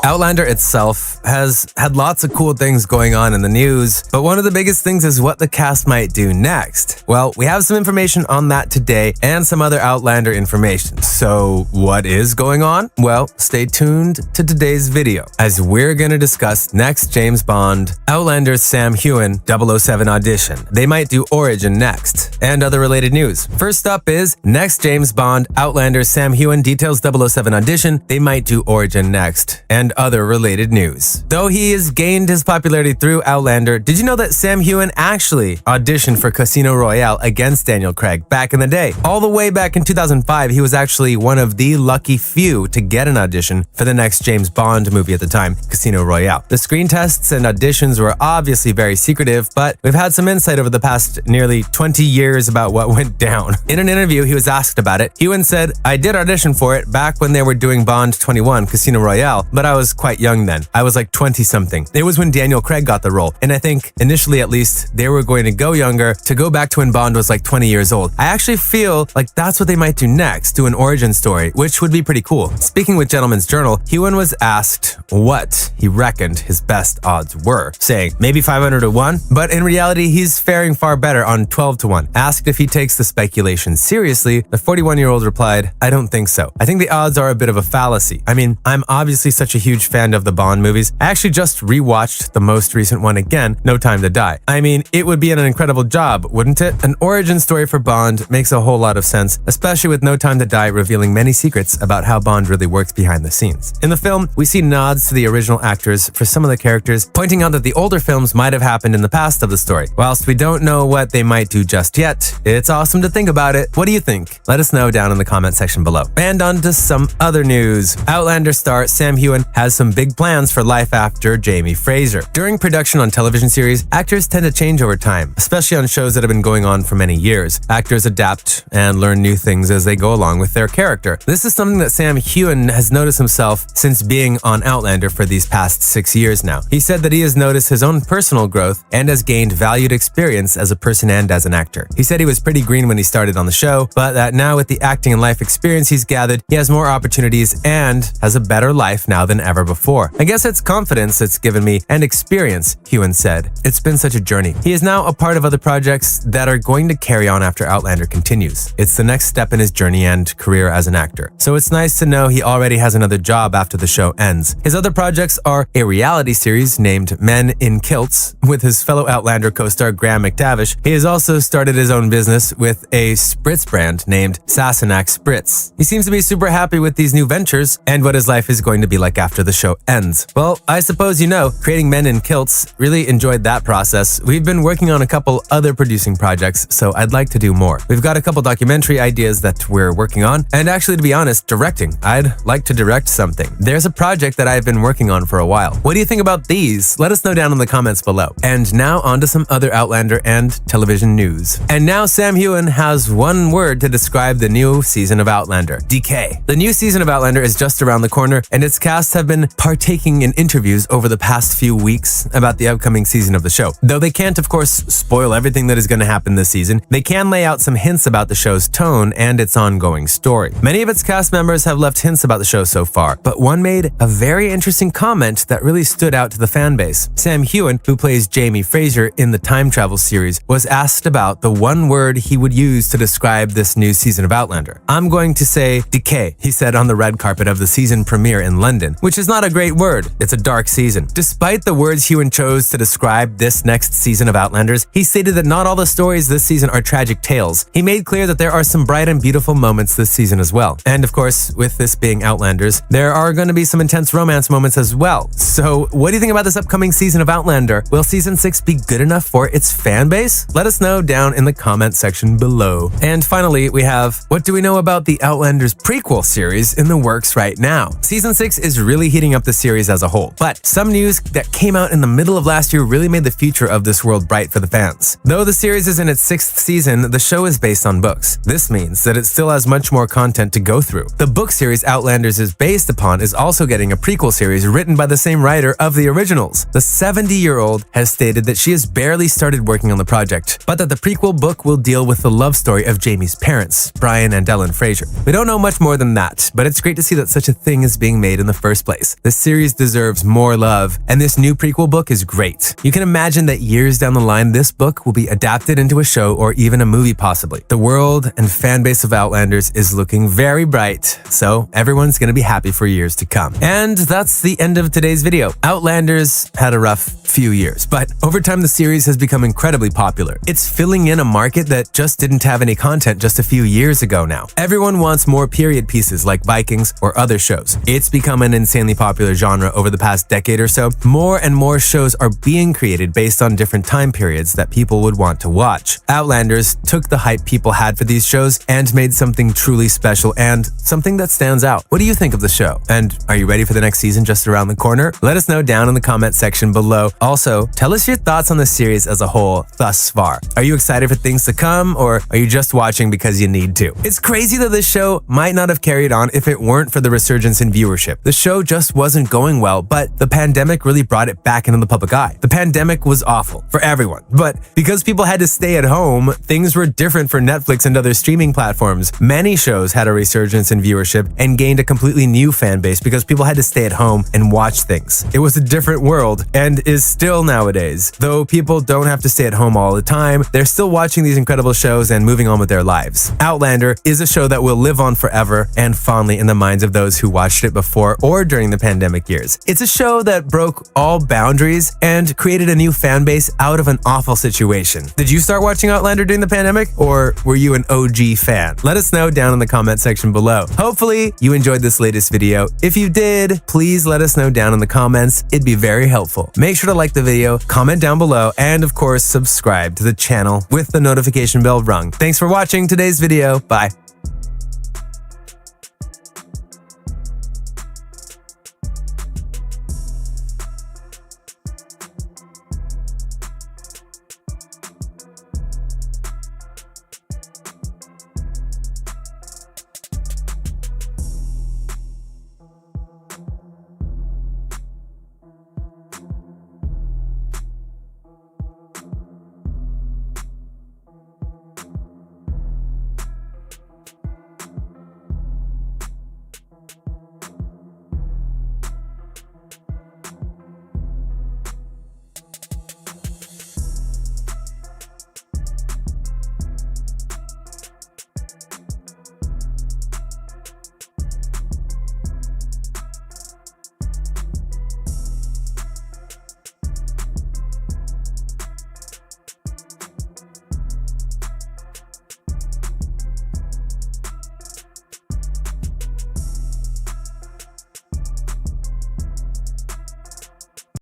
Outlander itself has had lots of cool things going on in the news, but one of the biggest things is what the cast might do next. Well, we have some information on that today and some other Outlander information. So what is going on? Well, stay tuned to today's video as we're going to discuss next James Bond, Outlander's Sam Heughan 007 audition. They might do Origin next, and other related news. First up is next James Bond, Outlander's Sam Heughan details 007 audition. They might do Origin next, and other related news. Though he has gained his popularity through Outlander, did you know that Sam Heughan actually auditioned for Casino Royale against Daniel Craig back in the day? All the way back in 2005, he was actually one of the lucky few to get an audition for the next James Bond movie at the time, Casino Royale. The screen tests and auditions were obviously very secretive, but we've had some insight over the past nearly 20 years about what went down. In an interview, he was asked about it. Heughan said, "I did audition for it back when they were doing Bond 21, Casino Royale, but I was quite young then. I was like 20-something. It was when Daniel Craig got the role, and I think, initially at least, they were going to go younger to go back to when Bond was like 20 years old. I actually feel like that's what they might do next, do an origin story, which would be pretty cool." Speaking with Gentleman's Journal, Heughan was asked what he reckoned his best odds were, saying maybe 500 to 1, but in reality, he's faring far better on 12 to 1. Asked if he takes the speculation seriously, the 41-year-old replied, "I don't think so. I think the odds are a bit of a fallacy. I mean, I'm obviously such a huge fan of the Bond movies. I actually just rewatched the most recent one again, No Time to Die. I mean, it would be an incredible job, wouldn't it? An origin story for Bond makes a whole lot of sense, especially with No Time to Die revealing many secrets about how Bond really works behind the scenes. In the film, we see nods to the original actors for some of the characters, pointing out that the older films might have happened in the past of the story. Whilst we don't know what they might do just yet, it's awesome to think about it. What do you think? Let us know down in the comment section below. And on to some other news. Outlander star Sam Heughan has some big plans for life after Jamie Fraser. During production on television series, actors tend to change over time, especially on shows that have been going on for many years. Actors adapt and learn new things as they go along with their character. This is something that Sam Heughan has noticed himself since being on Outlander for these past 6 years now. He said that he has noticed his own personal growth and has gained valued experience as a person and as an actor. He said he was pretty green when he started on the show, but that now with the acting and life experience he's gathered, he has more opportunities and has a better life now than ever before. "I guess it's confidence it's given me and experience," Heughan said. "It's been such a journey." He is now a part of other projects that are going to carry on after Outlander continues. It's the next step in his journey and career as an actor. So it's nice to know he already has another job after the show ends. His other projects are a reality series named Men in Kilts with his fellow Outlander co-star Graham McTavish. He has also started his own business with a spritz brand named Sassenach Spritz. He seems to be super happy with these new ventures and what his life is going to be like after the show ends. Well, I suppose you know, creating Men in Kilts, really enjoyed that process. We've been working on a couple other producing projects, so I'd like to do more. We've got a couple documentary ideas that we're working on, and actually, to be honest, directing. I'd like to direct something. There's a project that I've been working on for a while. What do you think about these? Let us know down in the comments below. And now on to some other Outlander and television news. And now Sam Heughan has one word to describe the new season of Outlander: decay. The new season of Outlander is just around the corner, and its cast have been partaking in interviews over the past few weeks about the upcoming season of the show. Though they can't, of course, spoil everything that is going to happen this season, they can lay out some hints about the show's tone and its ongoing story. Many of its cast members have left hints about the show so far, but one made a very interesting comment that really stood out to the fan base. Sam Heughan, who plays Jamie Fraser in the time travel series, was asked about the one word he would use to describe this new season of Outlander. "I'm going to say decay," he said on the red carpet of the season premiere in London, which is not a great word. It's a dark season. Despite the words Heughan chose to describe this next season of Outlanders, he stated that not all the stories this season are tragic tales. He made clear that there are some bright and beautiful moments this season as well. And of course, with this being Outlanders, there are going to be some intense romance moments as well. So what do you think about this upcoming season of Outlander? Will season 6 be good enough for its fan base? Let us know down in the comment section below. And finally, we have, what do we know about the Outlanders prequel series in the works right now? Season 6 is really heating up the series as a whole, but some news that came out in the middle of last year really made the future of this world bright for the fans. Though the series is in its 6th season, the show is based on books. This means that it still has much more content to go through. The book series Outlanders is based upon is also getting a prequel series written by the same writer of the originals. The 70-year-old has stated that she has barely started working on the project, but that the prequel book will deal with the love story of Jamie's parents, Brian and Ellen Fraser. We don't know much more than that, but it's great to see that such a thing is being made in the first place. place. The series deserves more love, and this new prequel book is great. You can imagine that years down the line, this book will be adapted into a show or even a movie possibly. The world and fan base of Outlanders is looking very bright, so everyone's gonna be happy for years to come. And that's the end of today's video. Outlanders had a rough few years, but over time the series has become incredibly popular. It's filling in a market that just didn't have any content just a few years ago now. Everyone wants more period pieces like Vikings or other shows. It's become an insanely popular genre over the past decade or so. More and more shows are being created based on different time periods that people would want to watch. Outlanders took the hype people had for these shows and made something truly special and something that stands out. What do you think of the show? And are you ready for the next season just around the corner? Let us know down in the comment section below. Also, tell us your thoughts on the series as a whole thus far. Are you excited for things to come, or are you just watching because you need to? It's crazy that this show might not have carried on if it weren't for the resurgence in viewership. The show just wasn't going well, but the pandemic really brought it back into the public eye. The pandemic was awful for everyone, but because people had to stay at home, things were different for Netflix and other streaming platforms. Many shows had a resurgence in viewership and gained a completely new fan base because people had to stay at home and watch things. It was a different world and is still nowadays. Though people don't have to stay at home all the time, they're still watching these incredible shows and moving on with their lives. Outlander is a show that will live on forever and fondly in the minds of those who watched it before or during the pandemic years. It's a show that broke all boundaries and created a new fan base out of an awful situation. Did you start watching Outlander during the pandemic, or were you an OG fan? Let us know down in the comment section below. Hopefully you enjoyed this latest video. If you did, please let us know down in the comments. It'd be very helpful. Make sure to like the video, comment down below, and of course subscribe to the channel with the notification bell rung. Thanks for watching today's video. Bye.